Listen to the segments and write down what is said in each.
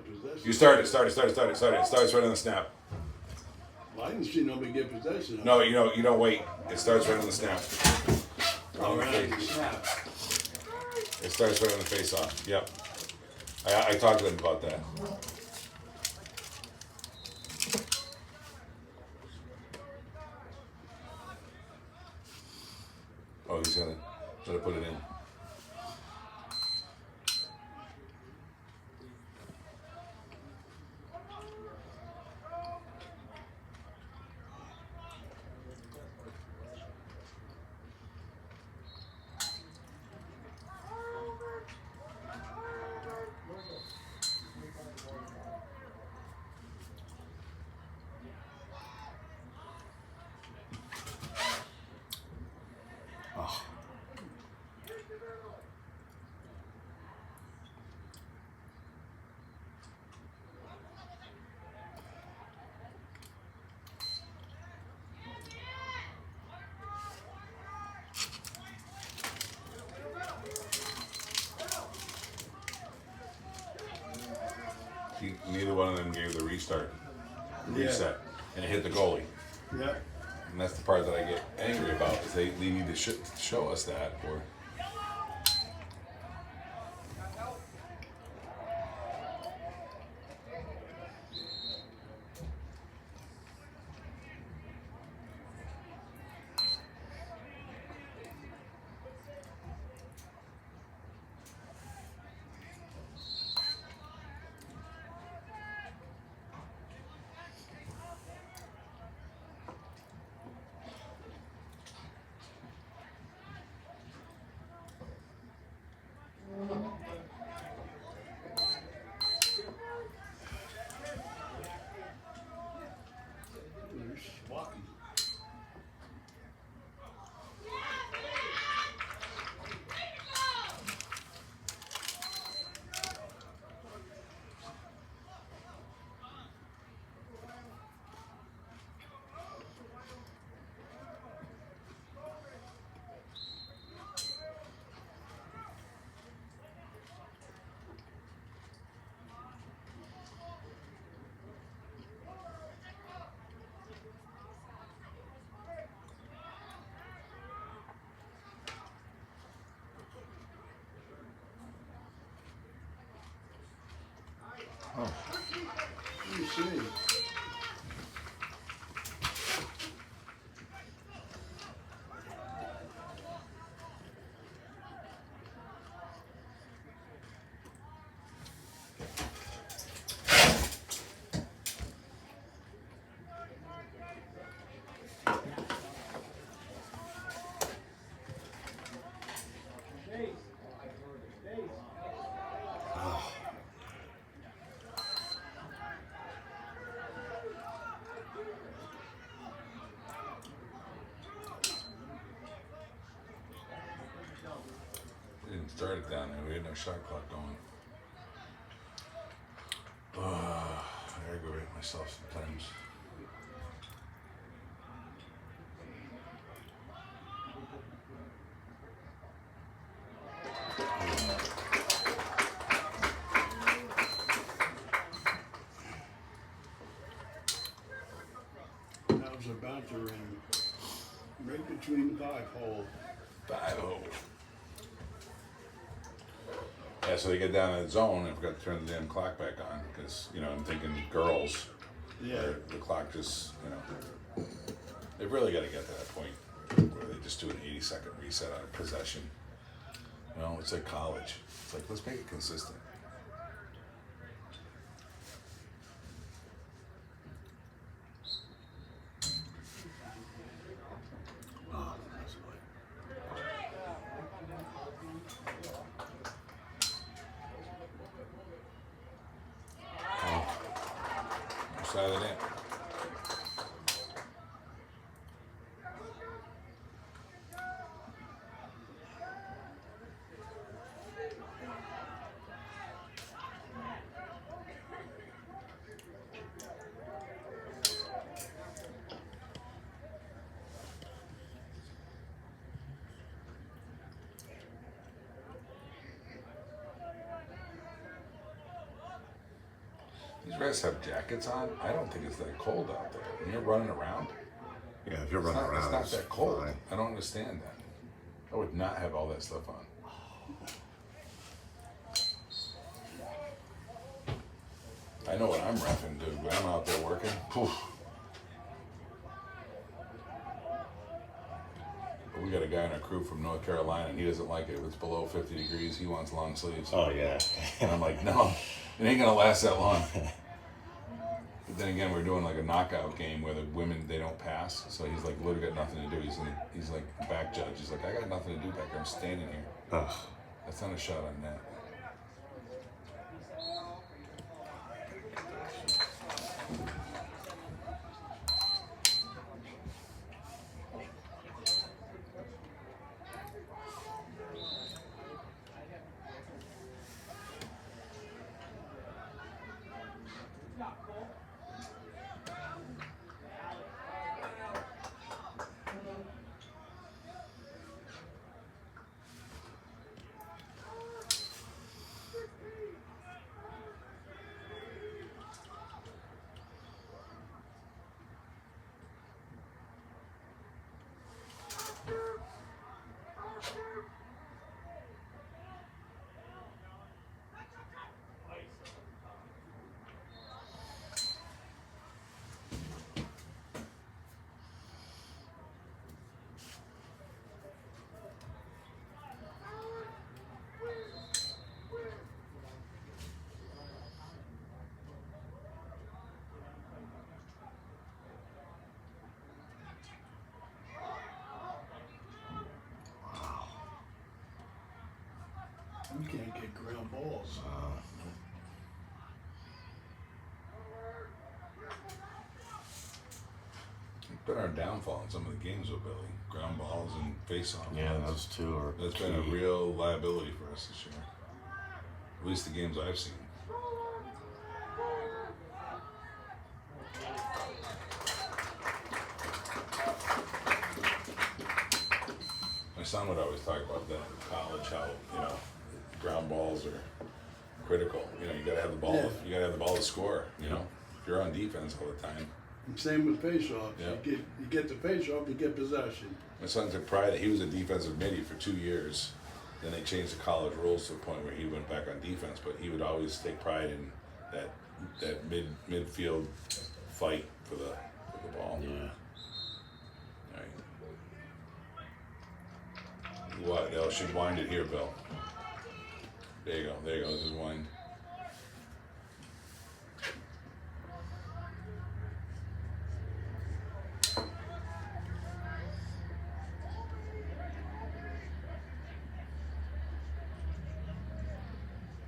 get possession. You start it. It starts right on the snap. Well, I didn't see nobody get possession. No, you don't wait. It starts right on the snap. Oh, right on the snap. It starts right on the face off. Yep. I talked to them about that. Oh, he's gonna put it in. Oh. Neither one of them gave the reset, and it hit the goalie. Yeah. And that's the part that I get angry about, is they need to show us that. Or They're swatting. oh, Let me see. we didn't start it down there. We had no shot clock going. I aggravate myself sometimes. That was a bouncer in right between the 5-hole. 5-0. Yeah, so they get down in the zone, and I forgot to turn the damn clock back on, because, I'm thinking girls, Yeah. where the clock just, they've really got to get to that point where they just do an 80-second reset on a possession. It's like college. It's like, let's make it consistent. Oh, that's right. Side of the net. These guys have jackets on. I don't think it's that cold out there. When you're running around, Yeah, if you're running around, it's not that cold. fine. I don't understand that. I would not have all that stuff on. I know what I'm reffing, dude. When I'm out there working, poof. But we got a guy in our crew from North Carolina, and he doesn't like it. If it's below 50 degrees, he wants long sleeves. Oh yeah. And I'm like, no, it ain't gonna last that long. But then again, we're doing like a knockout game where the women, they don't pass. So he's like, literally got nothing to do. He's like back judge. He's like, I got nothing to do back there. I'm standing here. Ugh. That's not a shot on net. You can't get ground balls. It's been our downfall in some of the games with Billy. Ground balls and face-off. Yeah, runs. those two are. That's key. been a real liability for us this year. At least the games I've seen. My son would always talk about that in college, how, ground balls are critical. You gotta have the ball. Yeah. You gotta have the ball to score. If you're on defense all the time. Same with face-offs. Yeah. You get the face-off, you get possession. My son took pride that he was a defensive midi for 2 years. Then they changed the college rules to the point where he went back on defense, but he would always take pride in that midfield fight for the ball. Yeah. Right. What? They should wind it here, Bill. There you go. There you go. This is wind.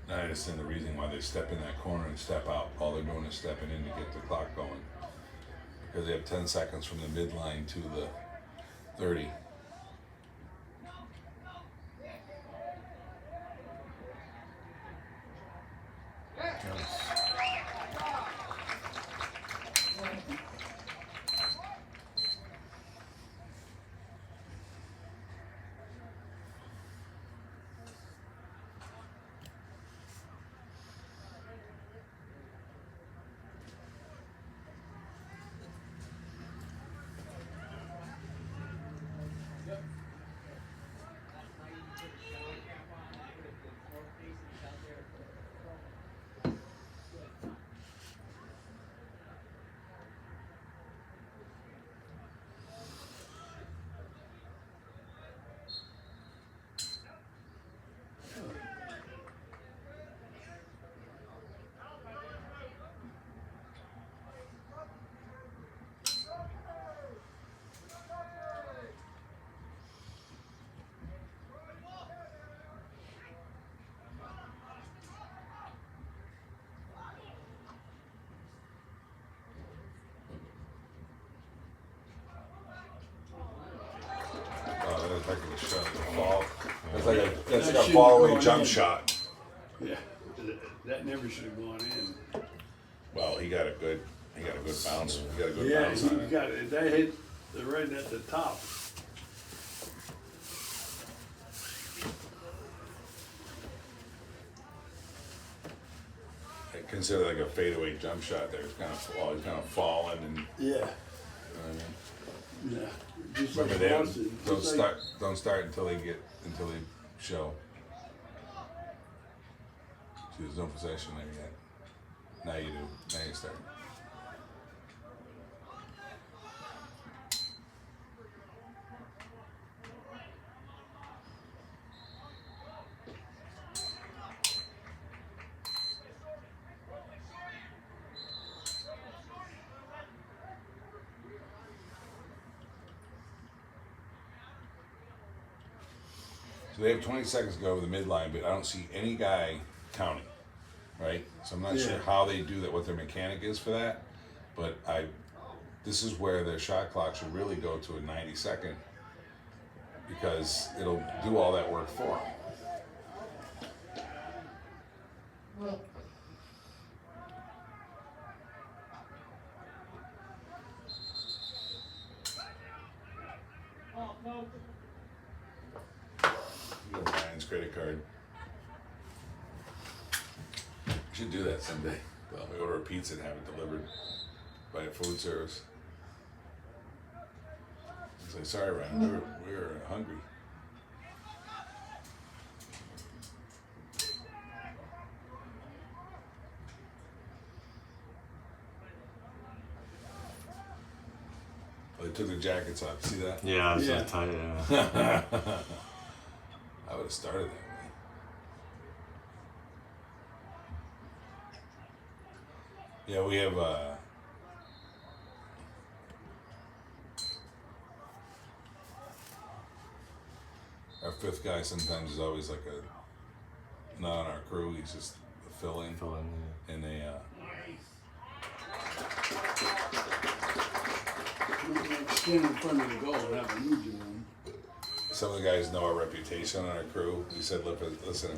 I understand the reason why they step in that corner and step out. All they're doing is stepping in to get the clock going. Because they have 10 seconds from the midline to the 30. That's like a shot. Fall. That's like That a should fall go away jump in. shot. Yeah, that never should have gone in. Well, he got a good bounce. He got a good Yeah, bounce he on it. got it. That hit right at the top. considered like a fadeaway jump shot there. It's kind of always kind of falling and. Yeah. You know what I mean? Yeah. Just Remember like they Boston. Just like- don't start until they show. See, there's no possession there yet. Now you do. Now you start. So they have 20 seconds to go over the midline, but I don't see any guy counting, right? So I'm not sure how they do that, what their mechanic is for that. But this is where their shot clock should really go to a 90-second because it'll do all that work for them. Ryan's credit card. We should do that someday. We order a pizza and have it delivered by a food service. It's like, sorry, Ryan, we were hungry. Well, they took their jackets off. See that? Yeah, I was Yeah. so tight. Yeah. I would have started that way. Yeah, we have our fifth guy sometimes is always like not on our crew, he's just a fill-in. And they Stand in front of the goal and have a new one. some of the guys know our reputation on our crew. We said, listen,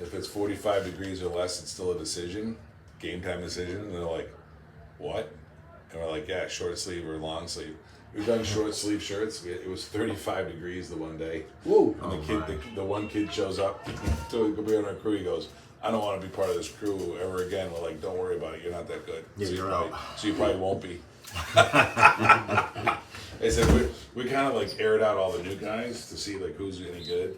if it's 45 degrees or less, it's still a decision, game time decision. And they're like, what? And we're like, yeah, short sleeve or long sleeve. We've done short sleeve shirts. It was 35 degrees the one day. Whoa. And the one kid shows up to be on our crew. He goes, I don't want to be part of this crew ever again. We're like, don't worry about it. You're not that good. Yeah, you're out. So you probably won't be. They said we kind of like aired out all the new guys to see like who's any good.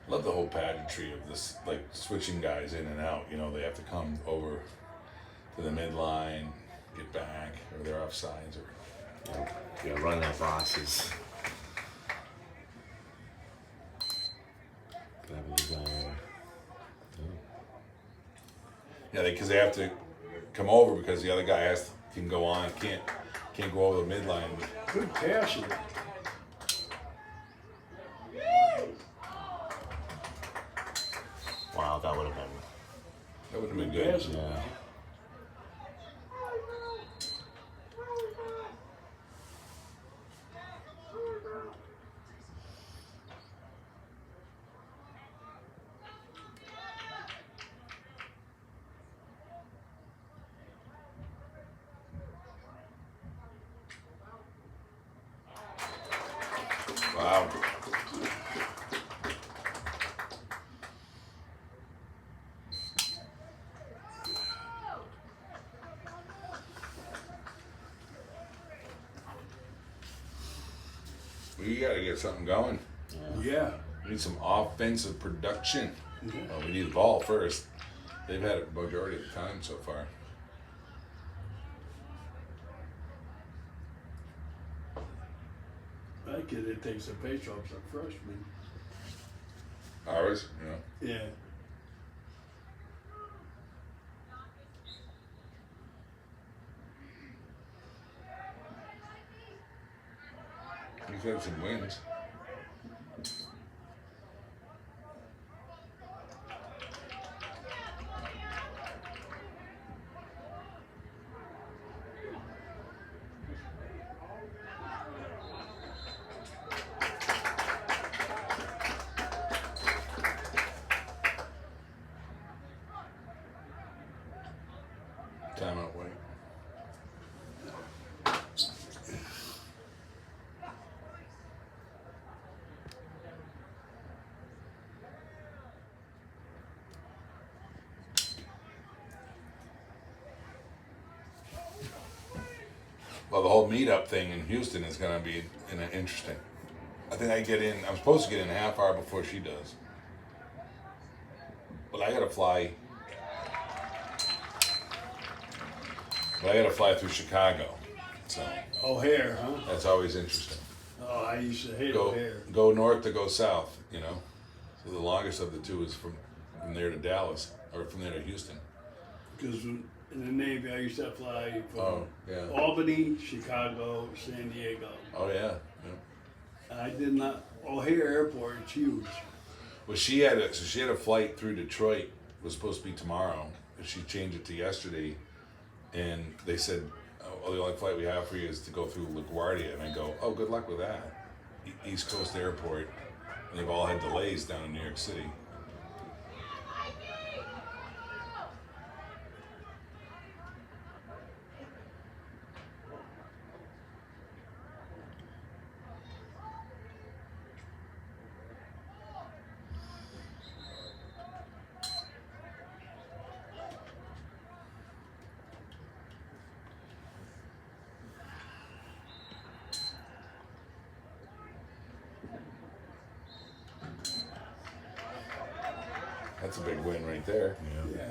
Love the whole pageantry of this, like switching guys in and out. You know, they have to come over to the midline, get back, or they're offsides, or Yeah, running that box is. Gotta be the guy there. yeah, because they have to come over because the other guy can go on, can't go over the midline. Good pass. Wow, that would have been. That would have been Good good. pass. Yeah. Wow. We gotta get something going. Yeah. We need some offensive production. Yeah. Well, we need the ball first. They've had it majority of the time so far. That kid that takes the face off's a freshman. Ours, you know. Yeah. We've had some wins. Well, the whole meetup thing in Houston is going to be interesting. I think I get in. I'm supposed to get in a half hour before she does, but I got to fly. But I got to fly through Chicago, so O'Hare, huh? that's always interesting. Oh, I used to hate Go O'Hare. go north to go south, you know. So the longest of the two is from there to Dallas or from there to Houston. Because in the Navy, I used to fly from Oh yeah. Albany, Chicago, San Diego. Oh yeah. Yeah. I did not. O'Hare Airport is huge. Well, she had a flight through Detroit. It was supposed to be tomorrow, but she changed it to yesterday. And they said, oh, the only flight we have for you is to go through LaGuardia. And I go, oh, good luck with that. East Coast Airport. And they've all had delays down in New York City. That's a big win right there. Yeah.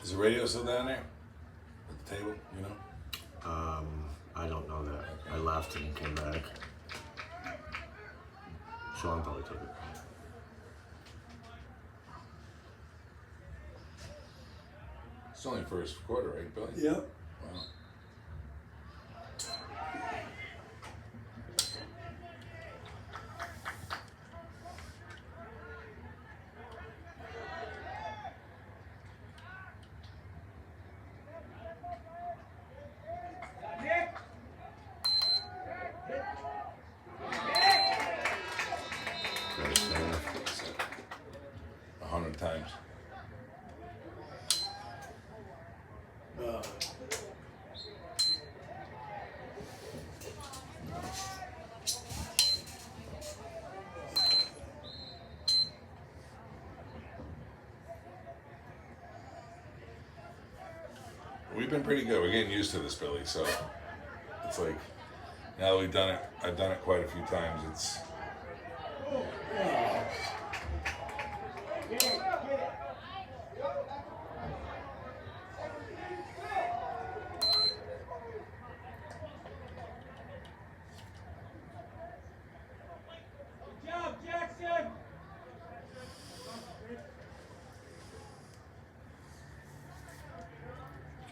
Is the radio still down there? At the table, you know? I don't know that. I left and came back. Sean probably took it. It's only first quarter, right, Billy? Yep. Wow. Right there. 100 times. We've been pretty good. We're getting used to this, Billy. So it's like now that we've done it, I've done it quite a few times. It's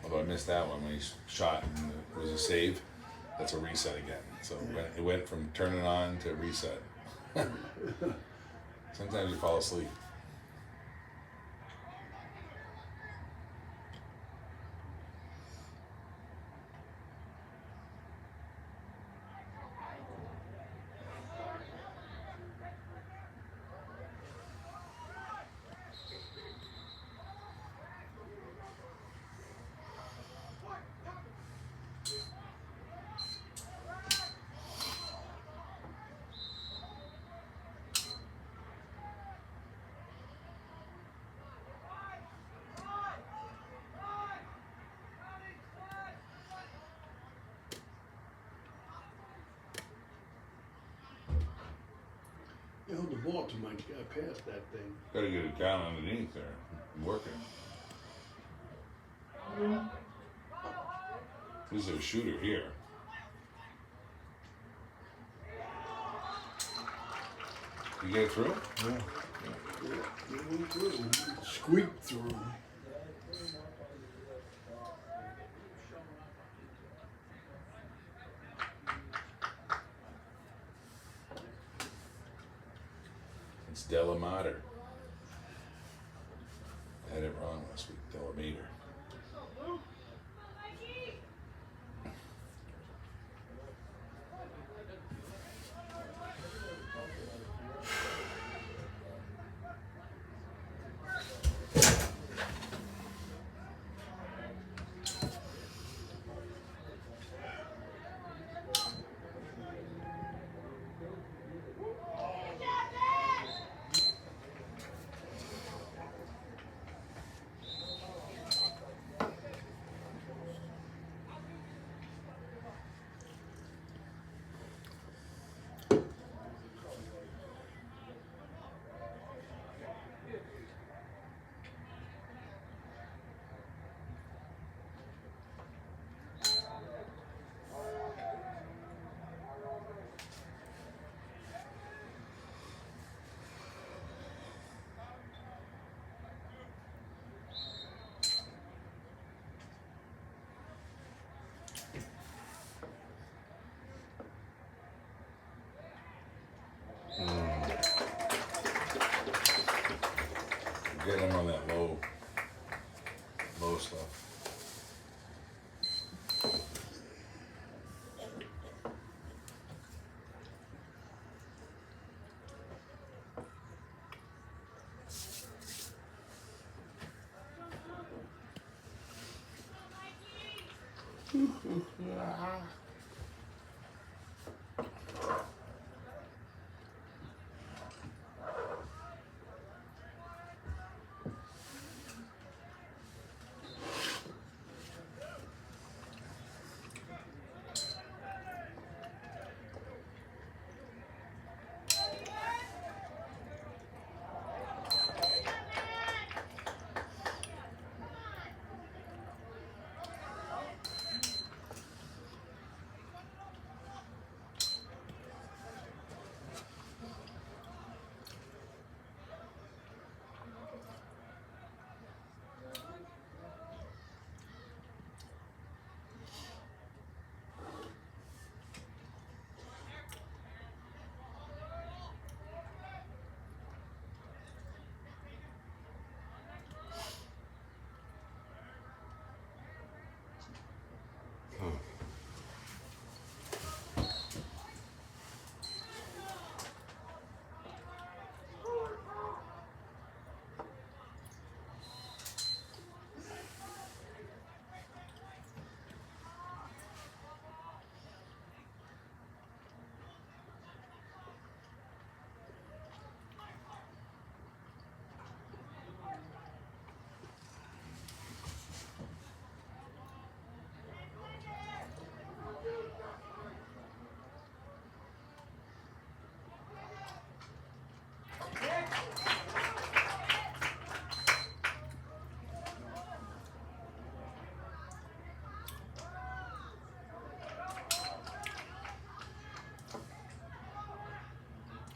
although I missed that one when he shot and it was a save. That's a reset again. So it went from turning on to reset. Sometimes you fall asleep. You held the ball too much. You got past that thing. Gotta get it down underneath there. I'm working. This is a shooter here. You get it through? Yeah. Yeah, it went through. It squeaked through. It's Delamater. I had it wrong last week. Delamater. Getting him on that low stuff.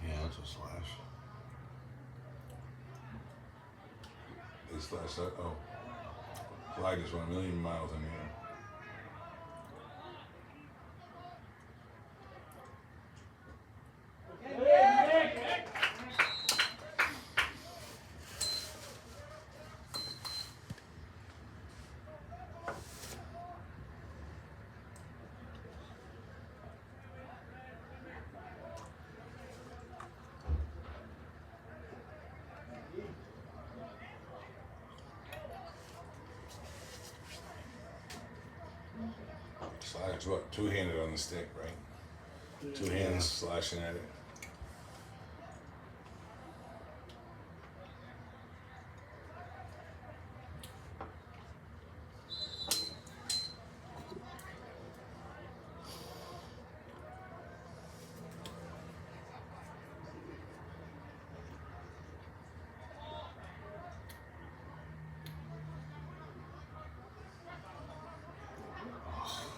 Yeah, it's a slash. They slash that. Oh, flag just went a million miles in the air. Slash what? Two-handed on the stick, right? Two hands slashing at it.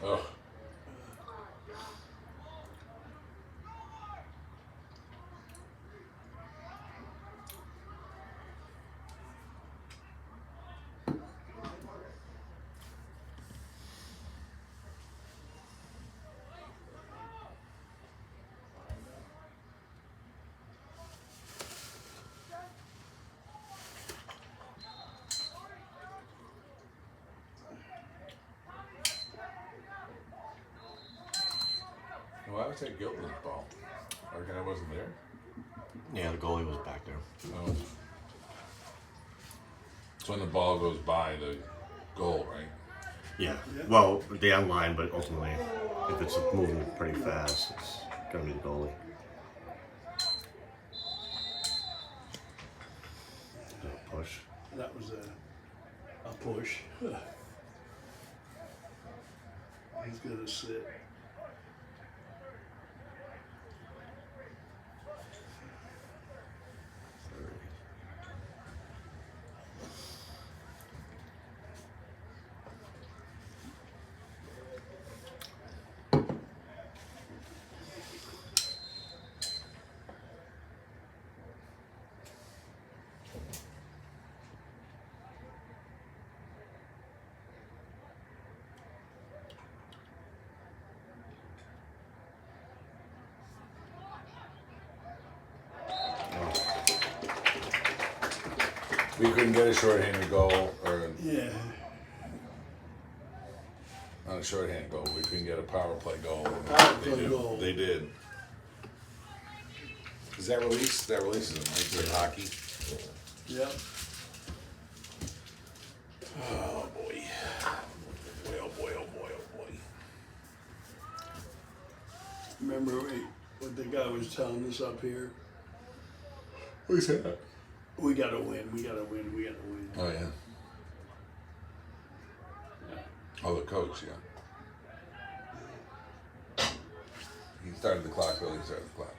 Ugh. Why was that Guilderland ball? Our guy wasn't there? Yeah, the goalie was back there. Oh. It's when the ball goes by the goal, right? Yeah. Yeah. Well, the end line, but ultimately, if it's moving pretty fast, it's gonna be the goalie. A push. That was a push. He's gonna sit. We couldn't get a shorthanded goal, or Yeah. not a shorthanded goal. We couldn't get a power play goal. Power They play did. goal. They did. Is that release? That releases them, right? For hockey. Yep. Oh boy. Boy, oh boy, oh boy, oh boy. Remember what the guy was telling us up here? What's that? We gotta win. We gotta win. We gotta win. Oh yeah. Oh, the coach, yeah. He started the clock, Billy started the clock.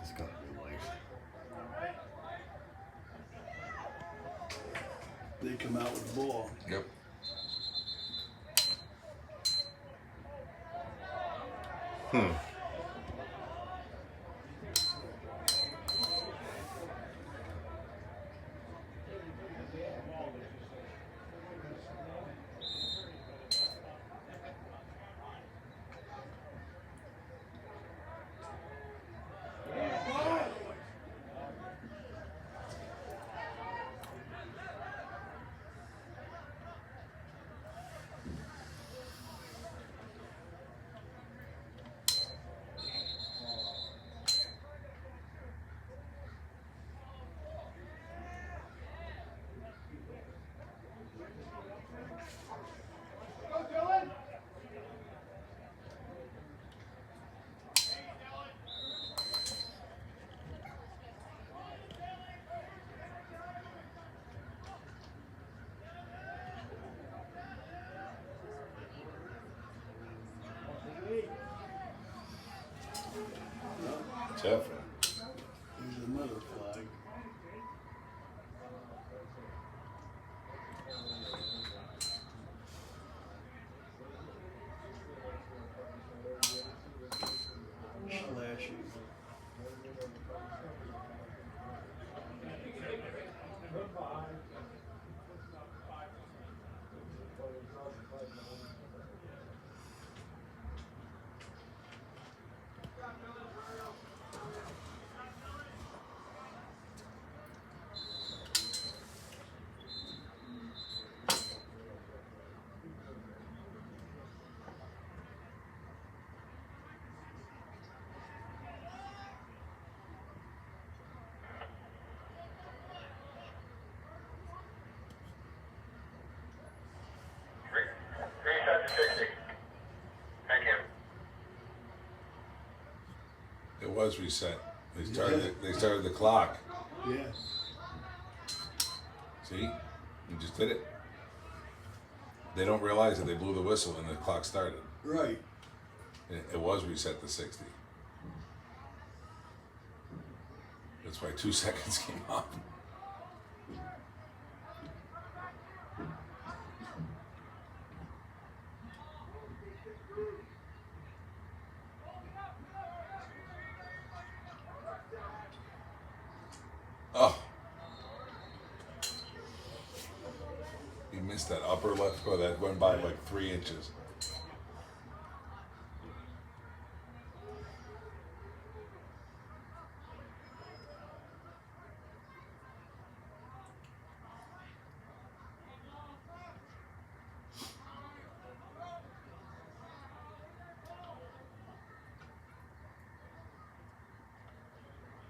It's gotta be life. They come out with the ball. Yep. Definitely. There's another flag. Slashing. It was reset. They started the clock. Yeah. See? You just did it. They don't realize that they blew the whistle and the clock started. Right. It was reset to 60. That's why 2 seconds came off. Oh. He missed that upper left foot that went by like 3 inches.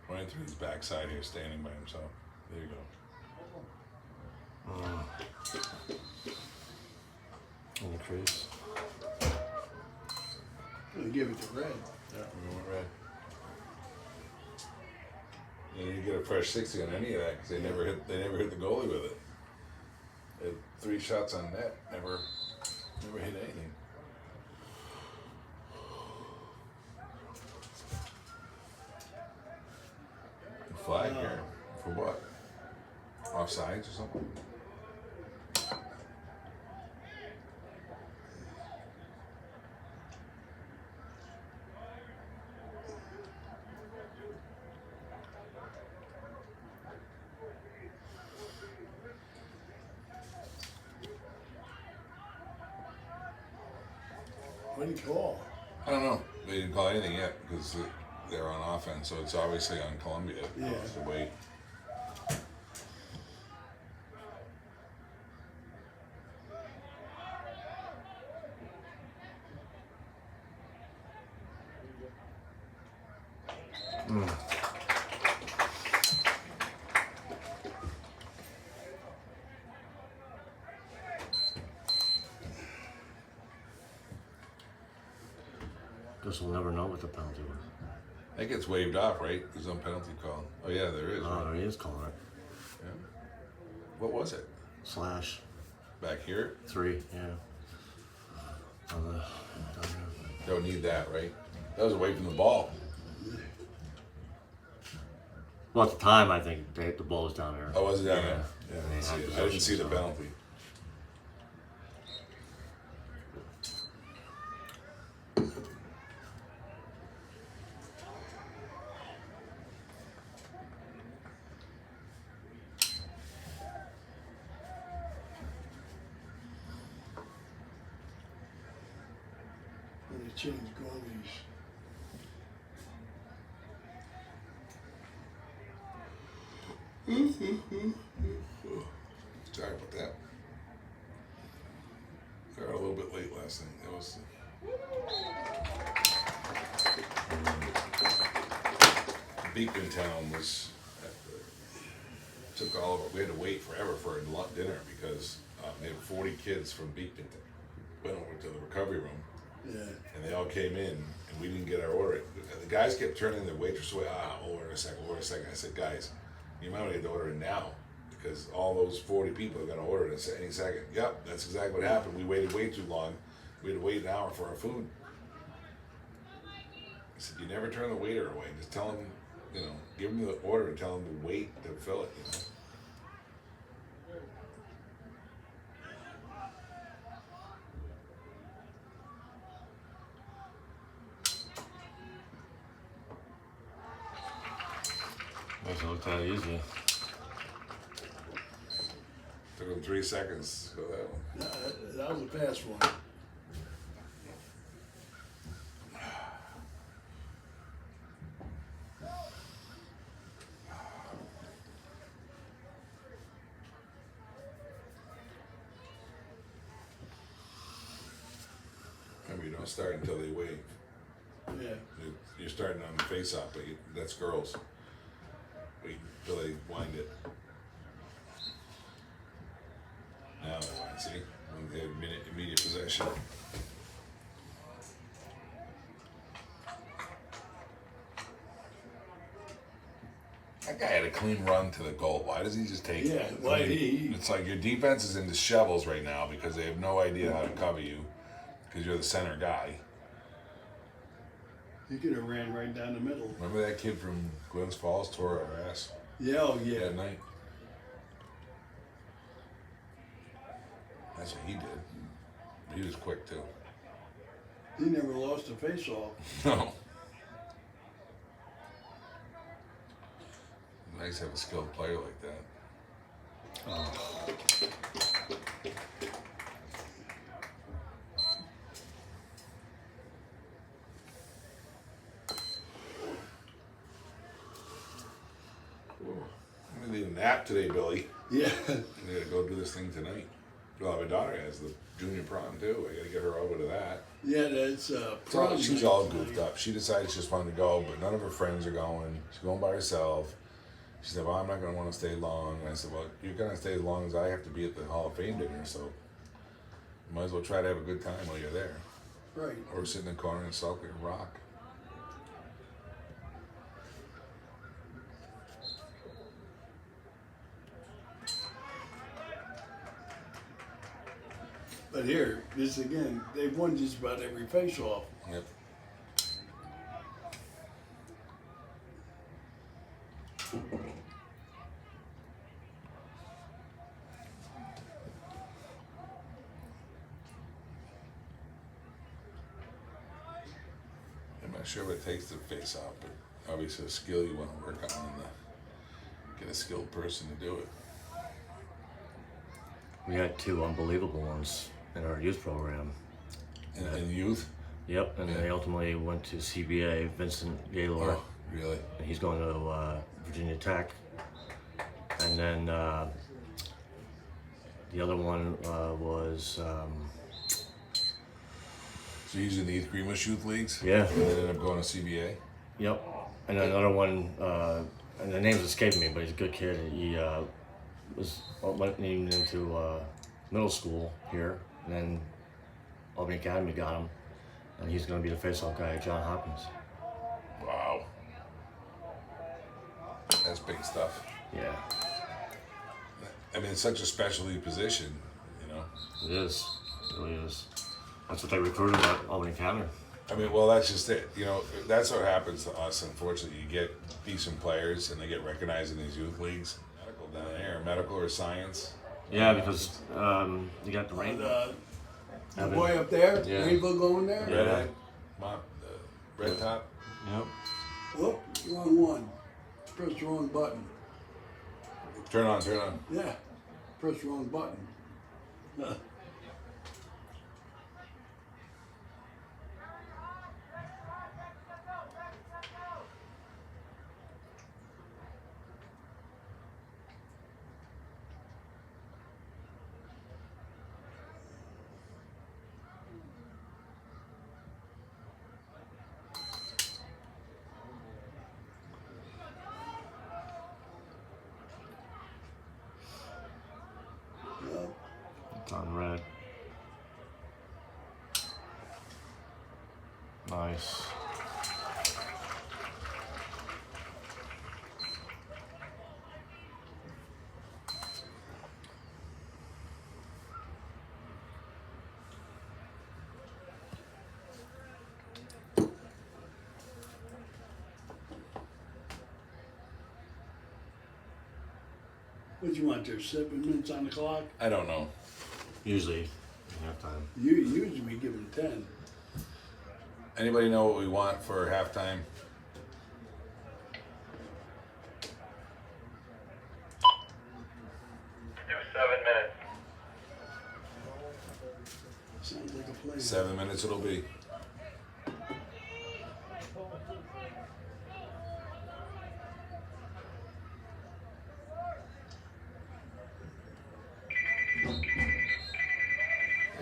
Running through his backside here, standing by himself. There you go. In the crease. They give it to Red. Yeah, we went red. You didn't get a fresh 60 on any of that because they never hit the goalie with it. They had 3 shots on net, never hit anything. Flag here for what? Offsides or something? What do you call? I don't know. They didn't call anything yet because they're on offense, so it's obviously on Columbia. Yeah. To wait. Guess we'll never know what the penalty was. That gets waved off, right? There's no penalty call. Oh yeah, there is. Oh, Right? he is calling it. Yeah. What was it? Slash. Back here? 3, yeah. On the, down Don't need that, right? That was away from the ball. well, at the time, I think the ball was down there. Oh, was it down Yeah. there? Yeah, I didn't see it. I didn't see the penalty. When they change goalies. Sorry about that. They were a little bit late last night. It was. Beekman Town was took all of it. We had to wait forever for a dinner because they had 40 kids from Beekman went over to the recovery room. Yeah. And they all came in, and we didn't get our order. The guys kept turning the waitress away. Order in a second, order in a second. I said, guys, you might want to get the order in now because all those 40 people are going to order in any second. Yep, that's exactly what happened. We waited way too long. We had to wait an hour for our food. I said, you never turn the waiter away. Just tell him, give him the order and tell him to wait to fill it. Doesn't look that easy. Took them 3 seconds to go that one. That was a fast one. Remember, you don't start until they wave. Yeah. You're starting on the face-off, but that's girls. Wait until they wind it. Now they wind, see? When they have immediate possession. That guy had a clean run to the goal. Why does he just take Yeah, it? why he- It's like your defense is in dishevels right now because they have no idea how to cover you because you're the center guy. He could have ran right down the middle. Remember that kid from Glens Falls tore our ass Yeah, oh yeah. that night? That's what he did. He was quick too. He never lost a face-off. No. Nice to have a skilled player like that. I'm gonna need a nap today, Billy. Yeah. I gotta go do this thing tonight. Well, my daughter has the junior prom too. I gotta get her over to that. Yeah, that's prom She's night all tonight. goofed up. She decided she just wanted to go, but none of her friends are going. She's going by herself. She said, well, I'm not gonna want to stay long. And I said, well, you're gonna stay as long as I have to be at the Hall of Fame dinner, so you might as well try to have a good time while you're there. Right. Or sit in the corner and sulk and rock. But here, this again, they've won just about every face-off. Yep. I'm not sure what it takes to face off, but obviously a skill you want to work on and get a skilled person to do it. We had two unbelievable ones in our youth program. And youth? Yep, and they ultimately went to CBA, Vincent Gaylor, Oh, really? and he's going to Virginia Tech. And then the other one was, So he's in the East Greenwich Youth Leagues? yeah, And then ended up going to CBA? yep. And then another one, and the name's escaping me, but he's a good kid. He went even into middle school here, and then Albany Academy got him, and he's going to be the face-off guy at John Hopkins. Wow. That's big stuff. Yeah, I mean, it's such a specialty position, you know? it is. It really is. That's what they recruited at Albany Academy. I mean, well, that's just it. You know, that's what happens to us, unfortunately. You get decent players and they get recognized in these youth leagues. Medical down there, medical or science. Yeah, because you got the And, rainbow. the boy up there, Yeah. Rainbow going there? Yeah. Red eye, red top. Yep. Whoop, wrong one. Press the wrong button. Turn on, turn on. Yeah, press the wrong button. It's on red. Nice. What you want there, 7 minutes on the clock? I don't know. Usually, halftime. You usually we give them 10. Anybody know what we want for halftime? Do 7 minutes. Sounds like a play. 7 minutes it'll be.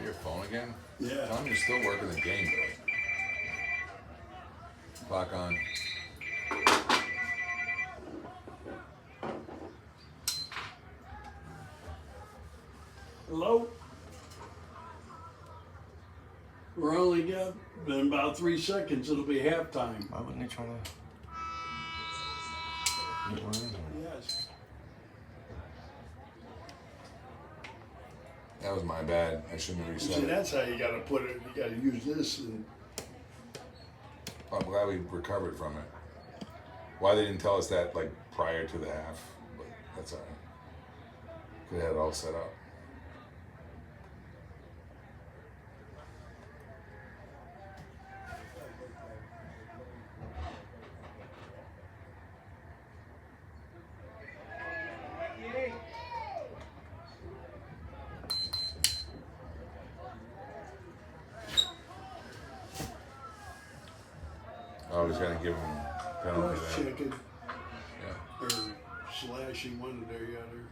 Your phone again? Yeah. Tell me you're still working the game, Billy. Clock on. Hello? We're only got in about 3 seconds. It'll be halftime. Why wouldn't they try to get one in here? Yes. That was my bad. I shouldn't have See, reset it. that's how you gotta put it. You gotta use this and I'm glad we recovered from it. Why they didn't tell us that like prior to the half, but that's all right. Could have had it all set up. I was gonna give him penalty Cross there. checking Yeah. or slashing one or the other.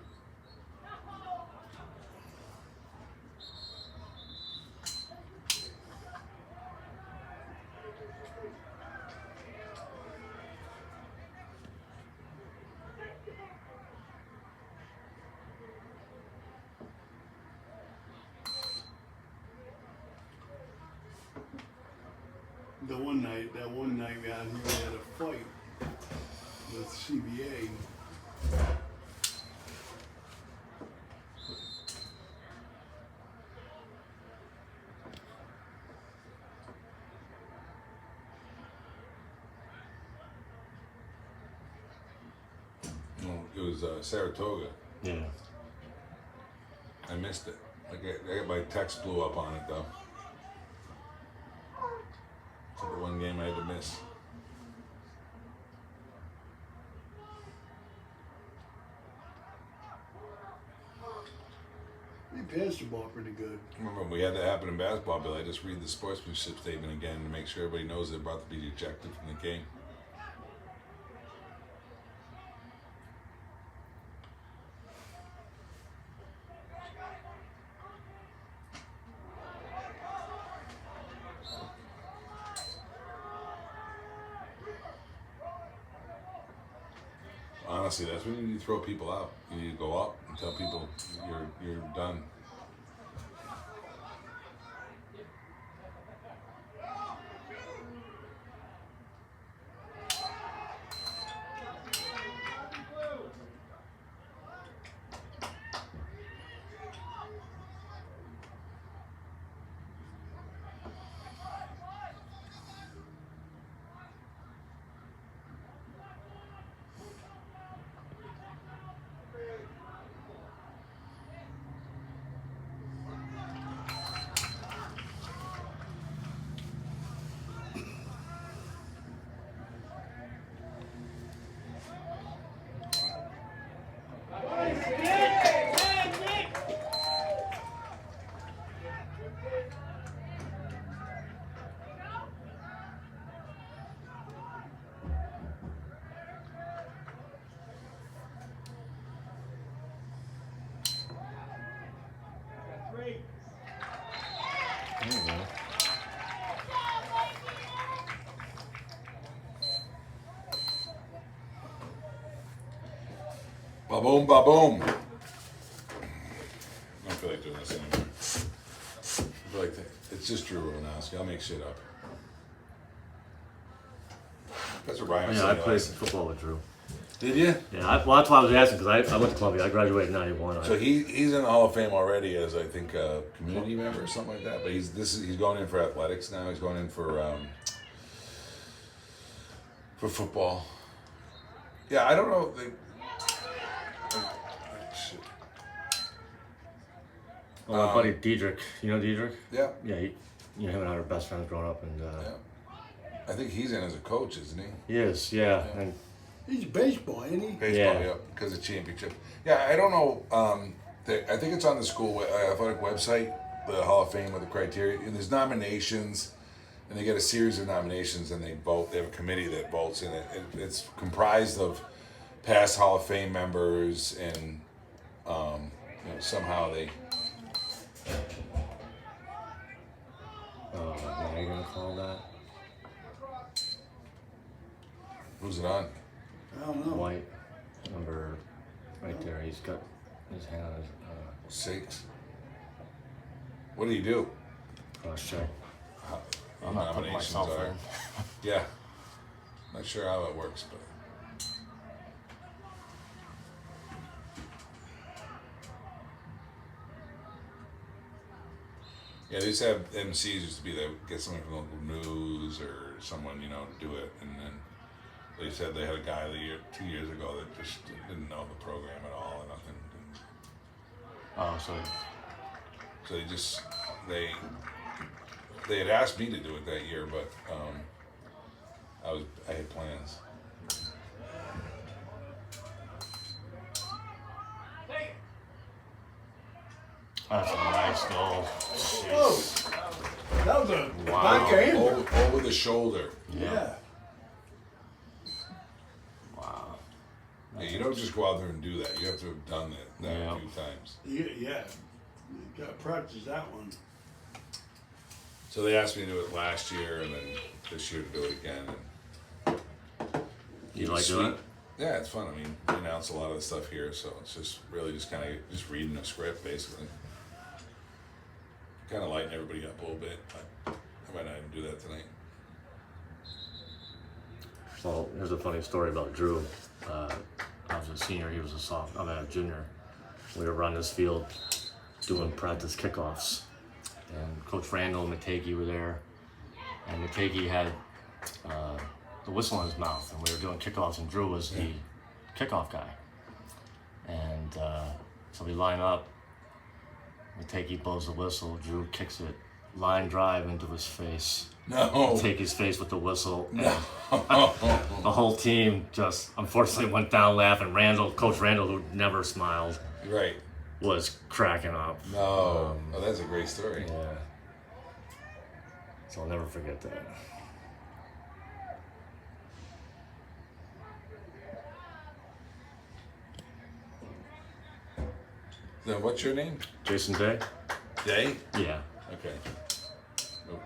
That one night we had a fight with CBA. No, it was Saratoga. Yeah. I missed it. My text blew up on it though. So the one game I had to miss. They passed the ball pretty good. Remember, we had that happen in basketball, Bill. I just read the sportsmanship statement again to make sure everybody knows they're about to be ejected from the game. Honestly, that's when you need to throw people out. You need to go up and tell people you're done. There you go. Ba-boom, ba-boom. I don't feel like doing this anymore. I feel like it's just Drew Romanowski. I'll make shit up. That's what Ryan was Yeah, I saying played last- football with Drew. Did you? Yeah, well, that's why I was asking because I went to Columbia. I graduated in '91. So he's in the Hall of Fame already as I think a community member or something like that. But he's going in for athletics now. He's going in for football. Yeah, I don't know. Shit. Well, my buddy Diedrich, you know Diedrich? Yeah, Yeah, him and I were best friends growing up, and yeah. I think he's in as a coach, isn't he? he is, yeah. Yeah. And He's baseball, isn't he? Baseball, Yeah. yeah, because of championship. Yeah, I don't know. I think it's on the school athletic website, the Hall of Fame with the criteria. And there's nominations, and they get a series of nominations, and they vote. They have a committee that votes, and it's comprised of past Hall of Fame members, and somehow they. oh, now you're gonna call that Who's it on? I don't know. White number right there. He's got his hand on his 6. What do you do? cross check. I'm not putting myself in. Yeah. Not sure how it works, but. Yeah, they used to have MCs used to be there, get someone from the local news or someone, to do it. And then they said they had a guy 2 years ago that just didn't know the program at all or nothing. Oh, so So they had asked me to do it that year, but I had plans. that's a nice goal. Oh, that was a Wow. backhander. Over the shoulder. Yeah. Wow. Yeah, you don't just go out there and do that. You have to have done that Yeah. a few times. Yeah. You got to practice that one. So they asked me to do it last year and then this year to do it again. And You like sweet. doing it? Yeah, it's fun. I mean, we announce a lot of the stuff here, so it's just really just kind of just reading a script, basically. Kind of lighten everybody up a little bit. But I might not even do that tonight. Well, here's a funny story about Drew. I was a senior, he was a junior. We were around this field doing practice kickoffs. And Coach Randall and Mategi were there. And Mategi had the whistle in his mouth. And we were doing kickoffs, and Drew was the kickoff guy. And so we line up. Mategi blows the whistle. Drew kicks it line drive into his face. No. Take his face with the whistle. No. The whole team just unfortunately went down laughing. Coach Randall, who never smiled, Right. was cracking up. No. Oh, that's a great story. Yeah. So I'll never forget that. Then what's your name? Jason Day? Day? Yeah. Okay. Oh.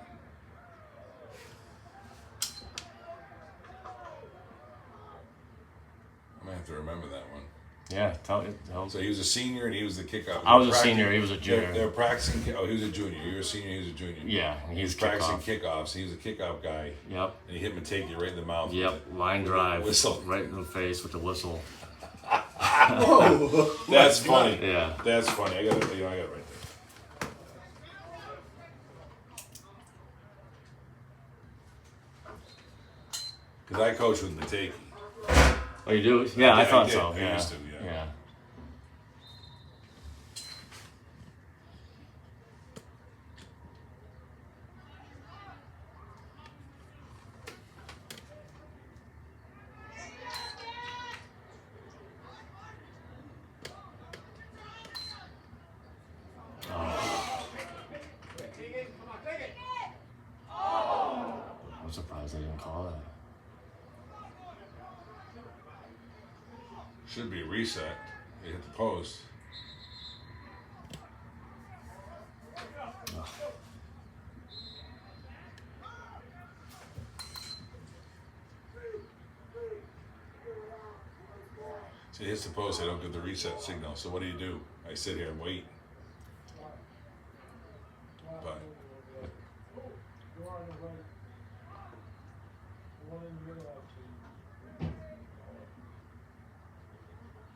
I might have to remember that one. Yeah. Tell So he was a senior and he was the kickoff. I was a senior, he was a junior. They were practicing. Oh, he was a junior. You were a senior. He was a junior. Yeah. He was practicing kickoffs. He was a kickoff guy. Yep. And he hit Mategi right in the mouth. Yep. Line drive. Whistle. Right in the face with the whistle. Whoa. That's funny. Yeah. That's funny. I got it. I got it right there. Because I coached with Mategi. Oh, you do? Yeah, I thought did. so. I Yeah. used to, yeah. I'm surprised they didn't call that. Should be reset. They hit the post. So he hits the post. They don't get the reset signal. So what do? I sit here and wait. But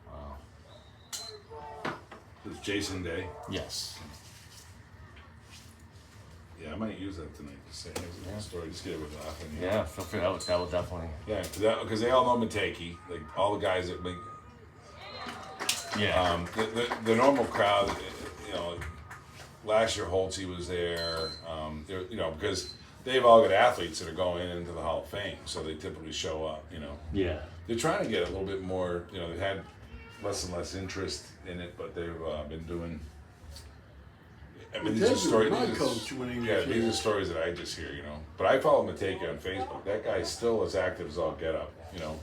Wow. it's Jason Day. Yes. Yeah, I might use that tonight. Just say, here's a good story. Just get it with laughing. Yeah, feel free. That would definitely. Yeah, because they all know Mateki. Like all the guys that make. Yeah. The normal crowd, last year Holtzy was there. Because they've all got athletes that are going into the Hall of Fame, so they typically show up. Yeah. They're trying to get a little bit more. They've had less and less interest in it, but they've been doing. I mean, these are stories. My coach when he was Yeah, here. these are stories that I just hear. But I follow Mateki on Facebook. That guy's still as active as all get up.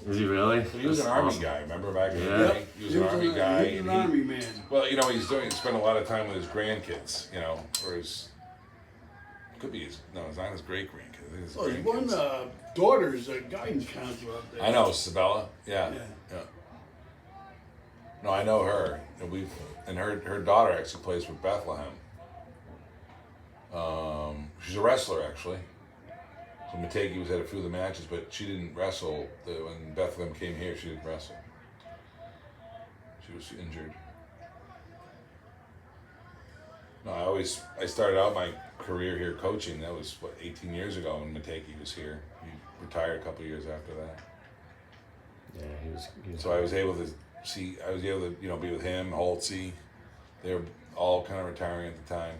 Is he really? He was That's an army awesome. guy. Remember back in the Yeah. day? He was an army guy. He was an and army man. Well, he spent a lot of time with his grandkids. Or his could be his. No, it's not his great grandkids. His Well, his grandkids. one daughter's a guidance counselor up there. I know Sabella. Yeah. Yeah. No, I know her. And her daughter actually plays for Bethlehem. She's a wrestler actually. So Mategi was at a few of the matches, but she didn't wrestle. When Bethlehem came here, she didn't wrestle. She was injured. No, I started out my career here coaching. That was 18 years ago when Mateki was here. He retired a couple of years after that. Yeah, he was So I was able to be with him, Holtzy. They were all kind of retiring at the time.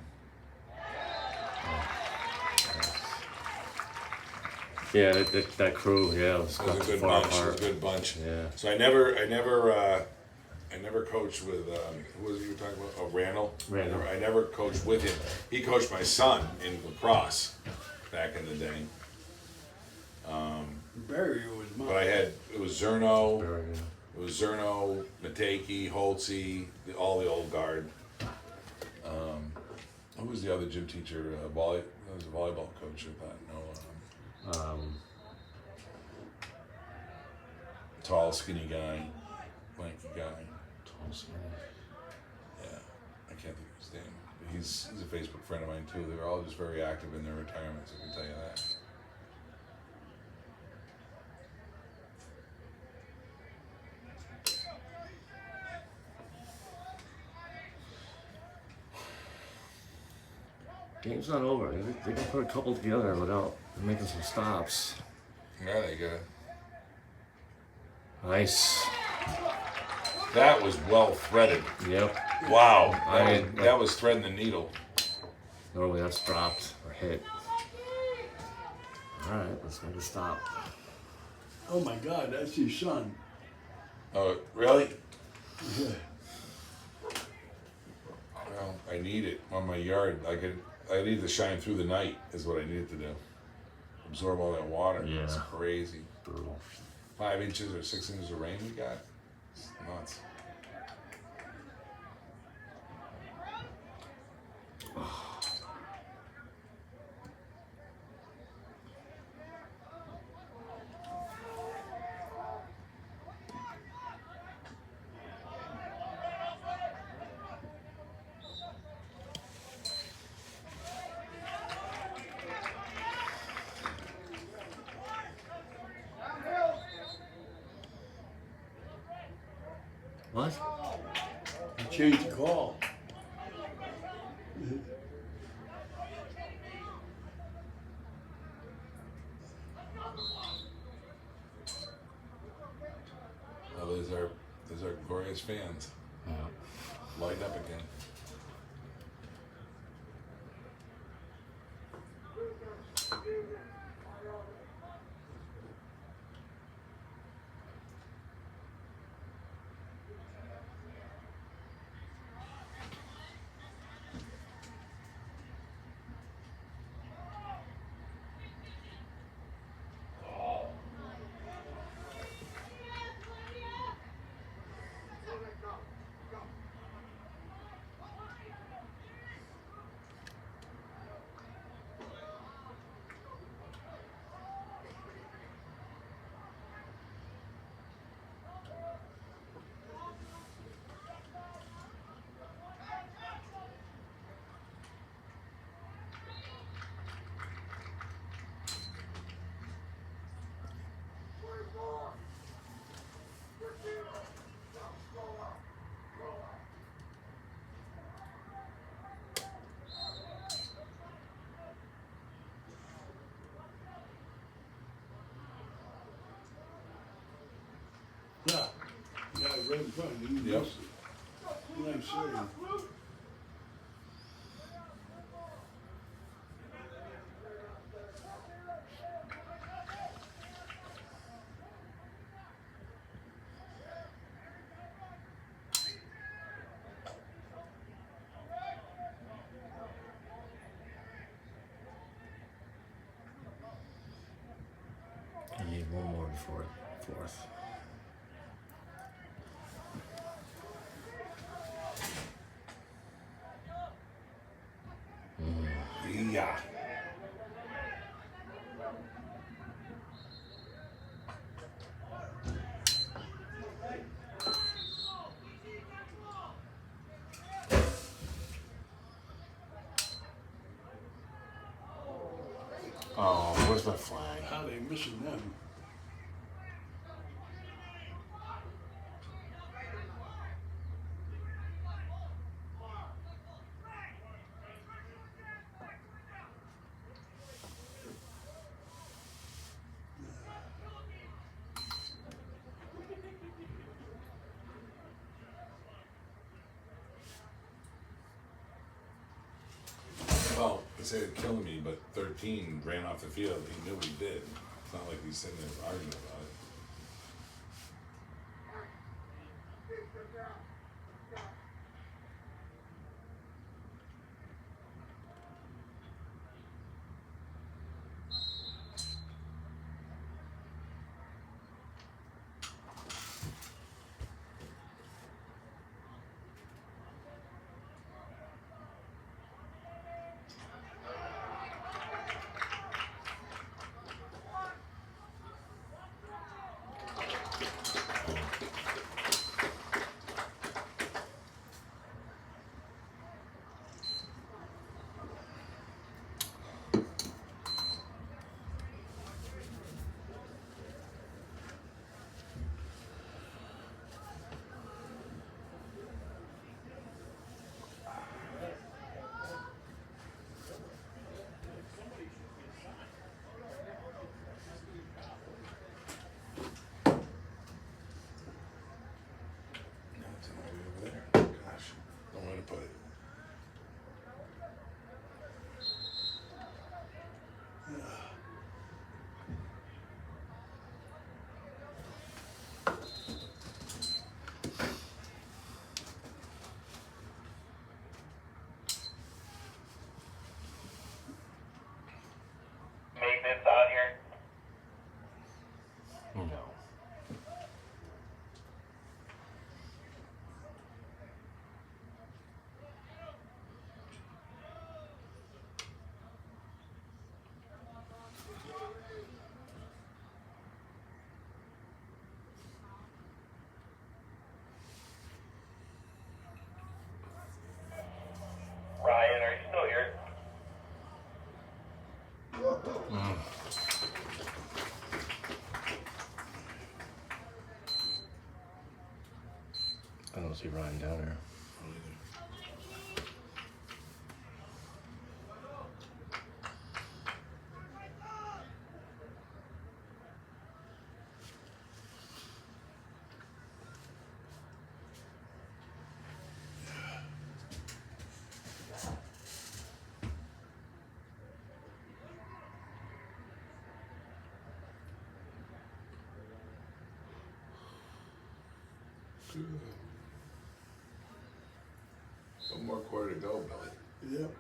Yeah, that crew, yeah, It was a good bunch. It was a good bunch. Yeah. So I never coached with who was it you were talking about? Oh, Randall. Randall. I never coached with him. He coached my son in lacrosse back in the day. Barry was mine. But it was Zerno. Very, It was Zerno, Mateki, Holtzy, all the old guard. Who was the other gym teacher? There was a volleyball coach at that. No, tall, skinny guy, lanky guy. tall, skinny. Yeah, I can't think of his name. But he's a Facebook friend of mine too. They were all just very active in their retirements. I can tell you that. Game's not over. They can put a couple together without making some stops. Yeah, they got. Nice. That was well threaded. Yep. Wow, I- that was threading the needle. Normally that's dropped or hit. All right, let's make a stop. Oh my God, that's his son. Oh, really? Yeah. Well, I need it on my yard. I need to shine through the night is what I need to do. Absorb all that water. Yeah. It's crazy. Brutal. 5 inches or 6 inches of rain we got. It's nuts. What? He changed the call. Well, there's our glorious fans. Yeah. Light up again. Yeah. Yeah, right in front of you. Yep. Nice save. I need one more before fourth. Yeah. Oh, where's my flag? How they missing them? say they're killing me, but 13 ran off the field. He knew what he did. It's not like he's sitting there arguing about it. Maintenance on here? No. Ryan, are you still here? I don't see Ryan down there. One more quarter to go, Billy. Yep.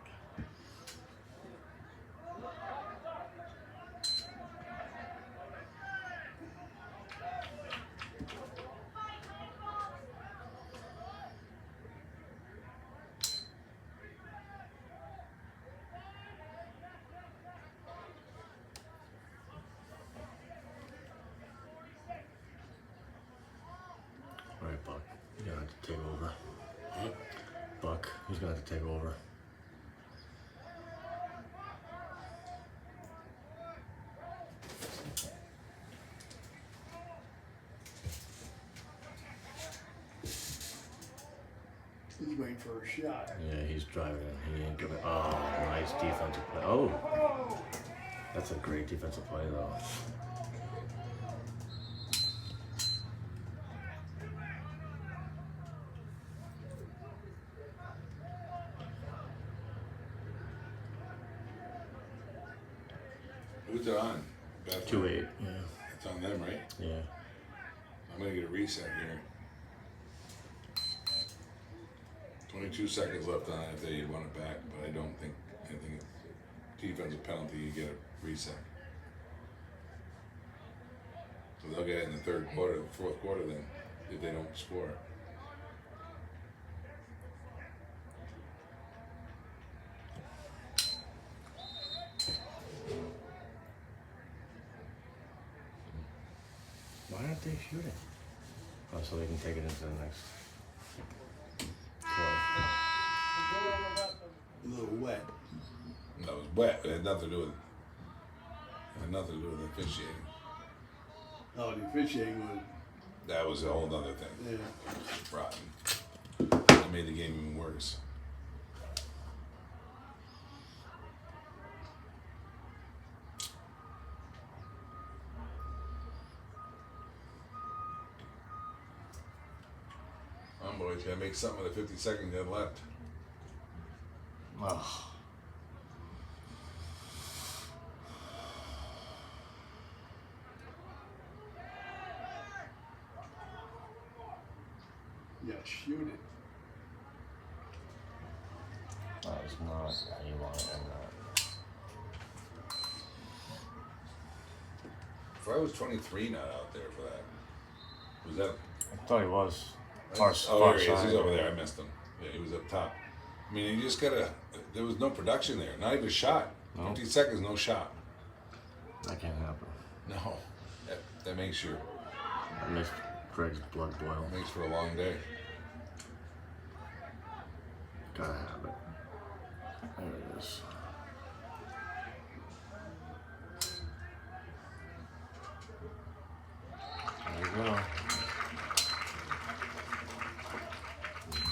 All right, Buck. You're gonna have to take over. Buck, he's gonna have to take over. He's waiting for a shot. Yeah, he's driving. He ain't giving. Oh, nice defensive play. Oh, that's a great defensive play, though. Who's it on? 2-8. Yeah. It's on them, right? Yeah. I'm gonna get a reset here. 22 seconds left on it if they want it back, but I don't think it's defensive penalty, you get a reset. So they'll get it in the third quarter, fourth quarter then, if they don't score. Why aren't they shooting? Oh, so they can take it into the next quarter. A little wet. That was wet. It had nothing to do with. The officiating. Oh, the officiating was. That was a whole other thing. Yeah. Rotten. It made the game even worse. Boys, gotta make something of the 50 seconds that left. Oh. Yeah, shoot it. That is not how you want to end that. If I was 23, not out there for that. Was that? I thought he was. Far, Oh, far there he is. side. He's over there. I missed him. Yeah, he was up top. I mean, you just gotta. There was no production there. Not even a shot. No. 50 seconds, no shot. That can't happen. No. That makes your That makes Greg's blood boil. makes for a long day. Gotta have it. There it is. There you go.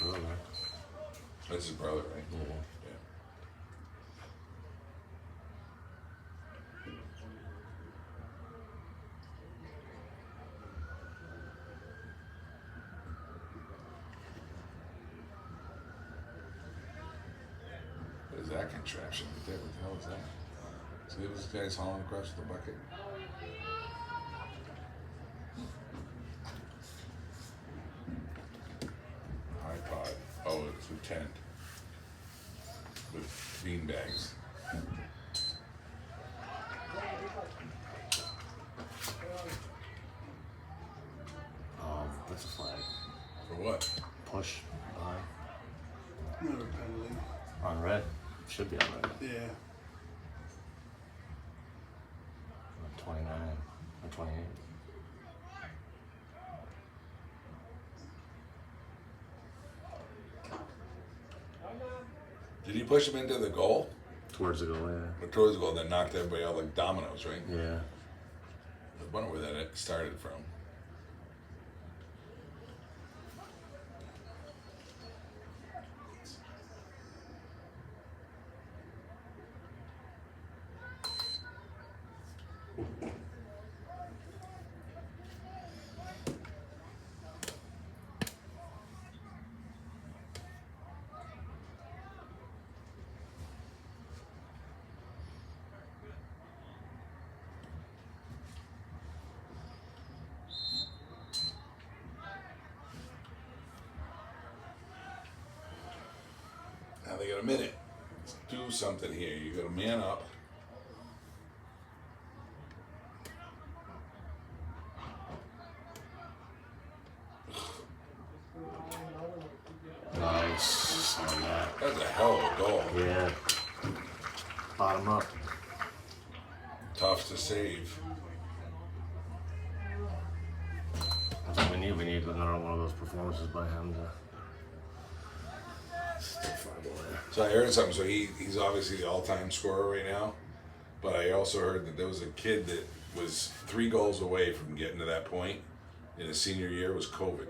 Brother. That's his brother, right? Yeah. Yeah. What is that contraption right there? What the hell is that? See this guy's hauling across the bucket? iPod. Oh, it's a tent with bean bags. That's a flag. For what? Push behind. Not a penalty. On red. Should be on red. Yeah. 29 or 28. Did he push him into the goal? Towards the goal, yeah. Or towards the goal, then knocked everybody out like dominoes, right? Yeah. I wonder where that started from. Now they got a minute. Let's do something here. You got to man up. Nice. On that. That's a hell of a goal. Yeah. Bottom up. Tough to save. That's what we need. We need another one of those performances by him to still find a way. So I heard something. So he's obviously the all-time scorer right now. But I also heard that there was a kid that was 3 goals away from getting to that point in his senior year was COVID.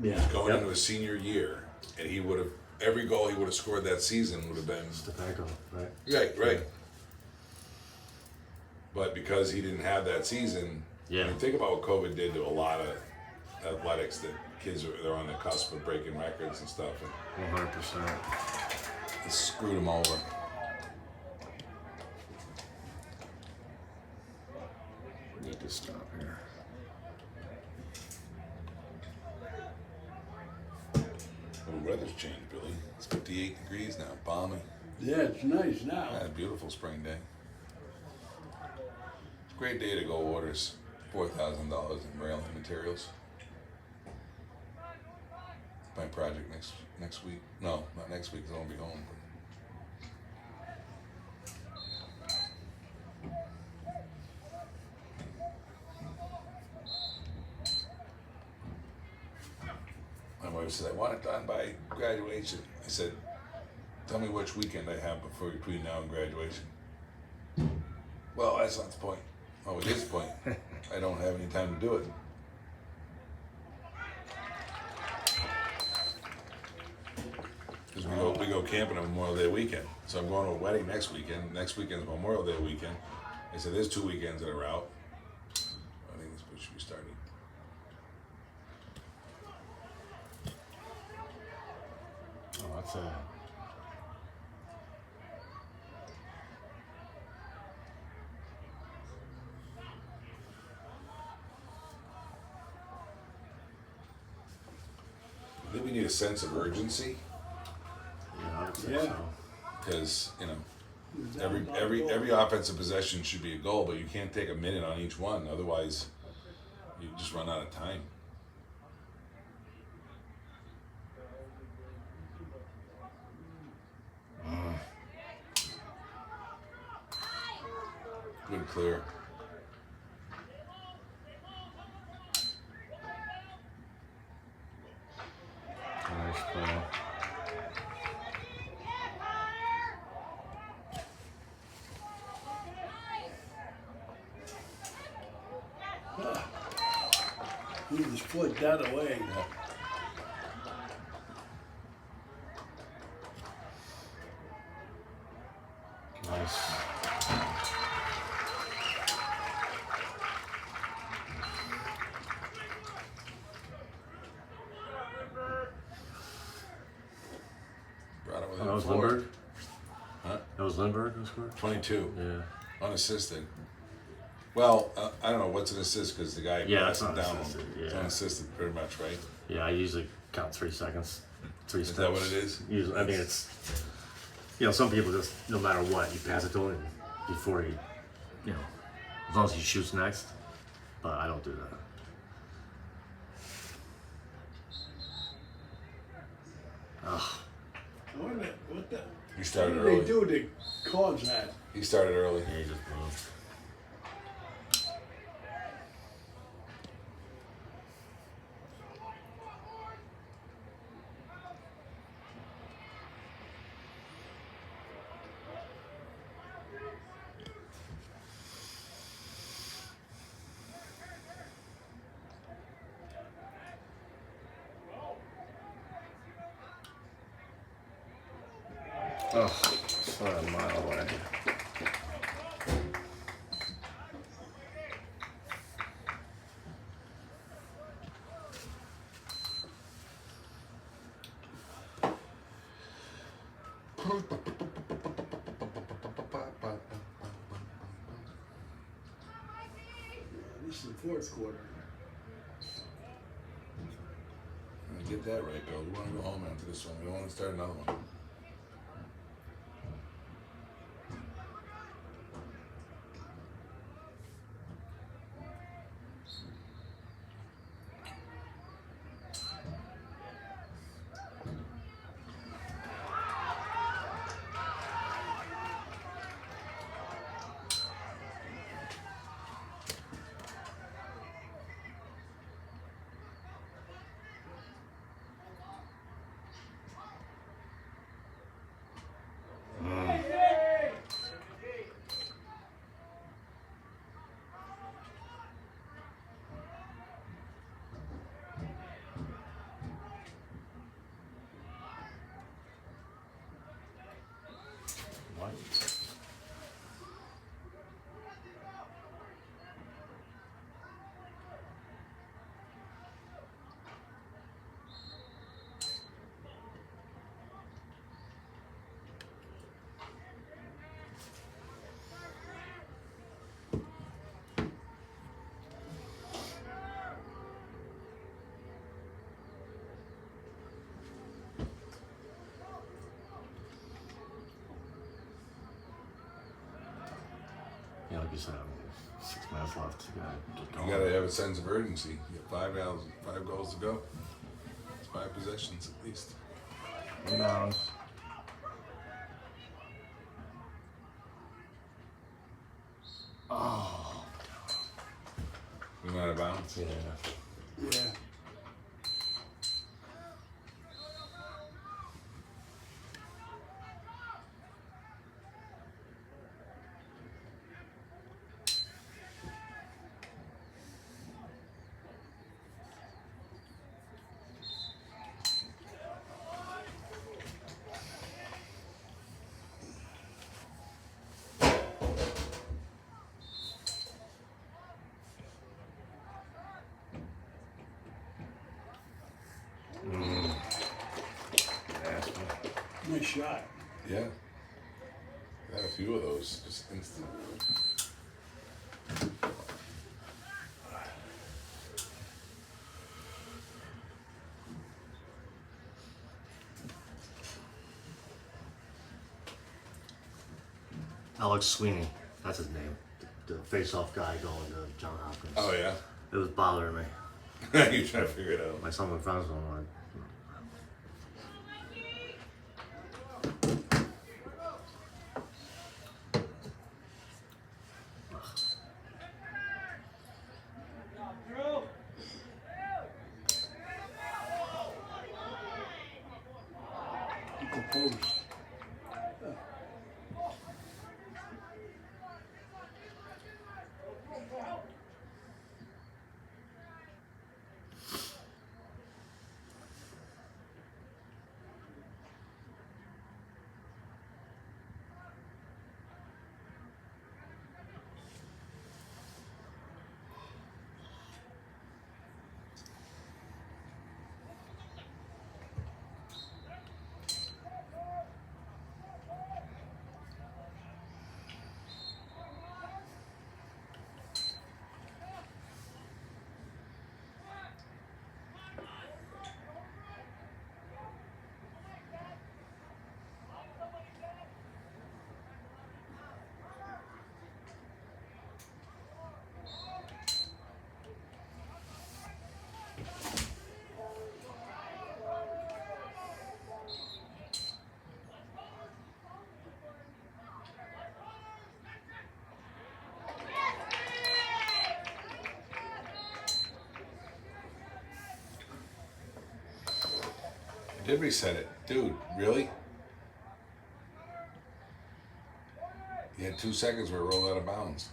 Yeah. Going into his senior year, and he would have every goal he would have scored that season would have been Stepanko, right? right. But because he didn't have that season, Yeah. I mean, think about what COVID did to a lot of athletics that kids they're on the cusp of breaking records and stuff, and 100%. it screwed them over. Need to stop here. The weather's changed, Billy. It's 58 degrees now, balmy. Yeah, it's nice now. Had a beautiful spring day. It's a great day to go orders $4,000 in railing materials. My project next week. No, not next week, 'cause I won't be home. My wife said, I want it done by graduation. I said, tell me which weekend I have between now and graduation. Well, that's not the point. Oh, it is the point. I don't have any time to do it. Because we go camping on Memorial Day weekend. So I'm going to a wedding next weekend. Next weekend's Memorial Day weekend. I said, there's 2 weekends that are out. I think this should be starting. Oh, that's a. we need a sense of urgency Yeah, I would say Yeah. so. because It was every down by every goal. every offensive possession should be a goal, but you can't take a minute on each one. Otherwise, you just run out of time. Good clear. Nice play. He was foot that away. Yeah. Nice. Brought it Oh, within that was 4. Lindbergh? Huh? That was Lindbergh who scored? 22. Yeah. Unassisted. Well, I don't know what's an assist because the guy Yeah, passed it's it down. unassisted, It's yeah. unassisted, pretty much, right? Yeah, I usually count 3 seconds. 3 Is steps. that what it is? Usually, I mean, it's, some people just, no matter what, you pass it to him before he, as long as he shoots next. But I don't do that. Ugh. What the? He started What did they early. do to cause that? He started early. Yeah, he just moved. Oh, what a mile away. This is the fourth quarter. Get that right, Bill. We want to go home after this one. We don't want to start another one. What? Yeah, like you said, 6 minutes left. You got to have a sense of urgency. You got 5 goals to go. It's 5 possessions at least. Rebound. Oh, We went out of bounds. yeah. Yeah. Nice shot. Yeah. Got a few of those. Just instant. Alex Sweeney, that's his name. The face-off guy going to John Hopkins. Oh yeah. It was bothering me. You're trying to figure it out. My son and friends don't want. Composed. Did reset it, dude? Really? You had 2 seconds where it rolled out of bounds.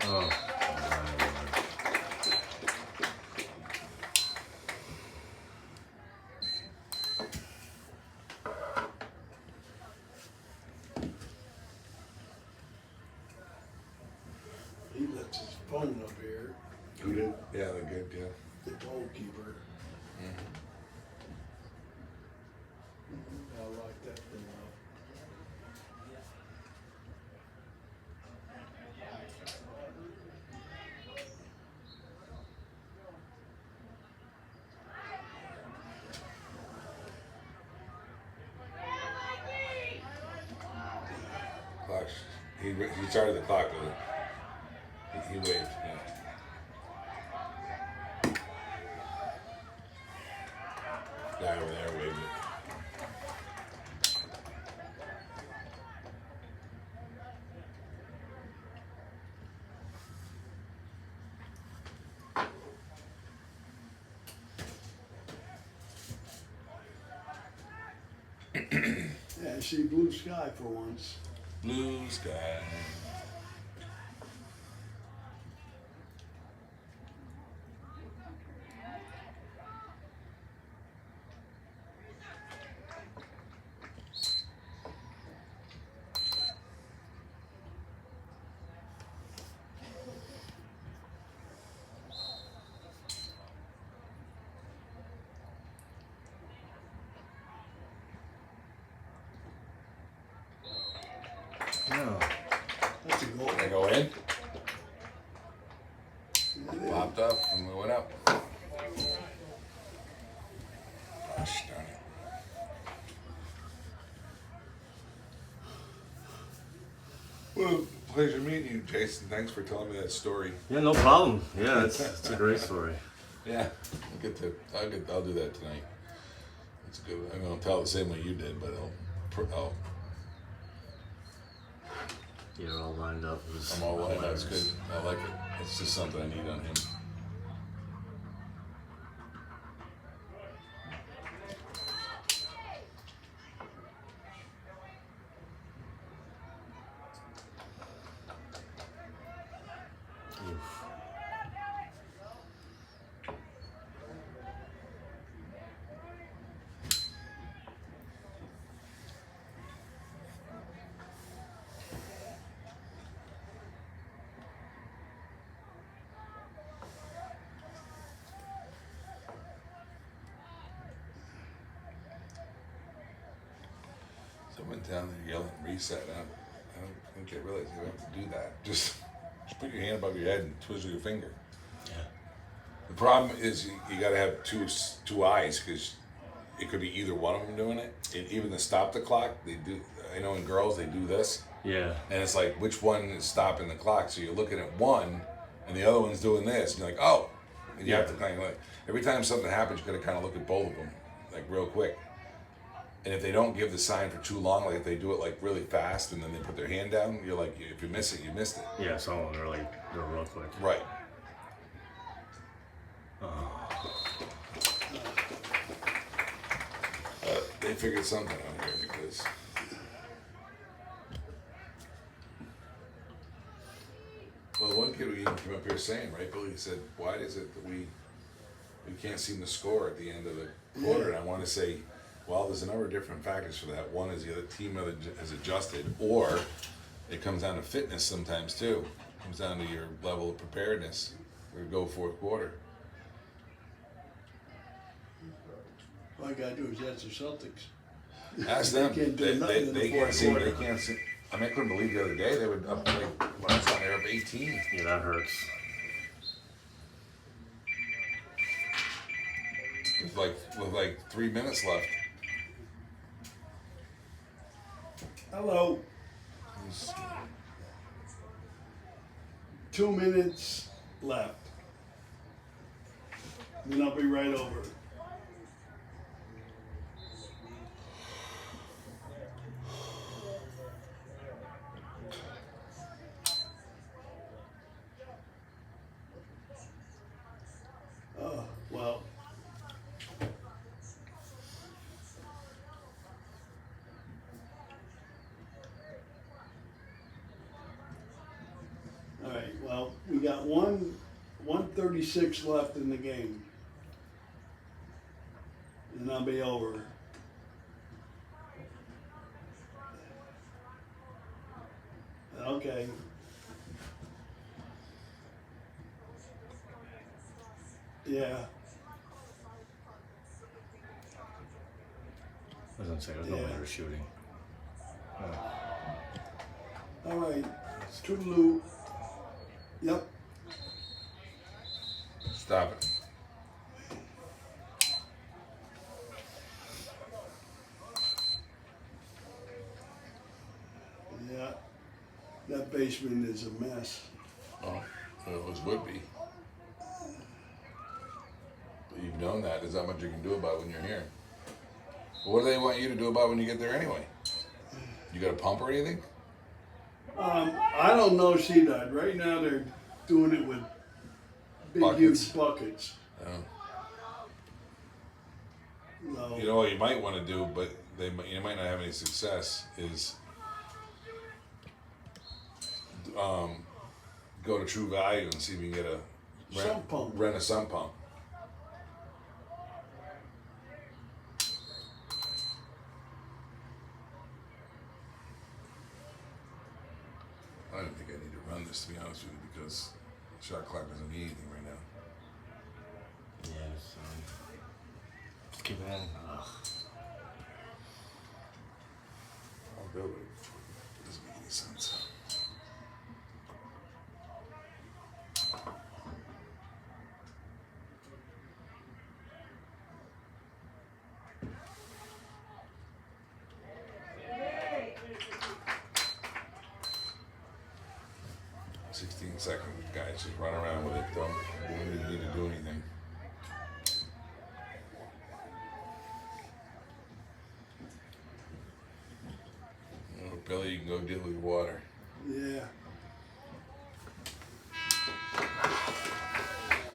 Oh. He left his phone up here, Who did? Yeah, they're good. Yeah. the goalkeeper. I like that thing up. Clock. He started the clock with it. He waved. Yeah. Guy over there waved it. Yeah, see blue sky for once. Blue sky. No. That's a goal. Did I go in? Yeah, Popped up and we went up. Gosh darn it. Well, pleasure meeting you, Jason. Thanks for telling me that story. Yeah, no problem. Yeah, it's a great story. Yeah, I'll do that tonight. It's good. I'm gonna tell it the same way you did, but I'll You're all lined up. It was I'm all lined up. It's hilarious. good. I like it. It's just something I need on him. Oof. Someone down there yelling reset. I don't think they realize you don't have to do that. Just put your hand above your head and twizzle your finger. Yeah. The problem is you got to have two eyes because it could be either one of them doing it. And even to stop the clock, they do. I know in girls they do this. Yeah. And it's like which one is stopping the clock? So you're looking at one, and the other one's doing this. And you're like, oh, and you have to kind of like every time something happens, you got to kind of look at both of them like real quick. And if they don't give the sign for too long, like if they do it like really fast and then they put their hand down, you're like, if you miss it, you missed it. Yeah, some of them really do it real quick. Right. They figured something out here because well, one kid even came up here saying, right, Billy, he said, why is it that we can't seem to score at the end of the quarter? And I want to say, well, there's a number of different factors for that. One is the other team has adjusted, or it comes down to fitness sometimes too. It comes down to your level of preparedness to go fourth quarter. All I gotta do is ask the Celtics. Ask them. They can't do nothing in the They fourth can't see. quarter. They can't see. I mean, I couldn't believe the other day they were up like when I saw they were up 18. Yeah, that hurts. With like 3 minutes left. Hello. 2 minutes left. Then I'll be right over. Oh, well. All right, well, we got 136 left in the game. And I'll be over. Okay. Yeah. I was gonna say, there's no Yeah. way they're shooting. All right. Toodaloo. Yep. Stop it. Yeah. That basement is a mess. Well, it always would be. But you've known that. There's not much you can do about it when you're here. But what do they want you to do about it when you get there anyway? You got a pump or anything? I don't know CDOT. Right now they're doing it with big, Buckets. huge buckets. Oh. No. You know what you might want to do, but you might not have any success, is go to True Value and see if you can get Sump pump. rent a sump pump. I don't think I need to run this, to be honest with you, because the shot clock doesn't need anything right now. Yes. Just keep it in. Ugh. I'll do it. It doesn't make any sense. Second guys just run around with it. Don't need to do anything. Oh, Billy, you can go deal with water. Yeah.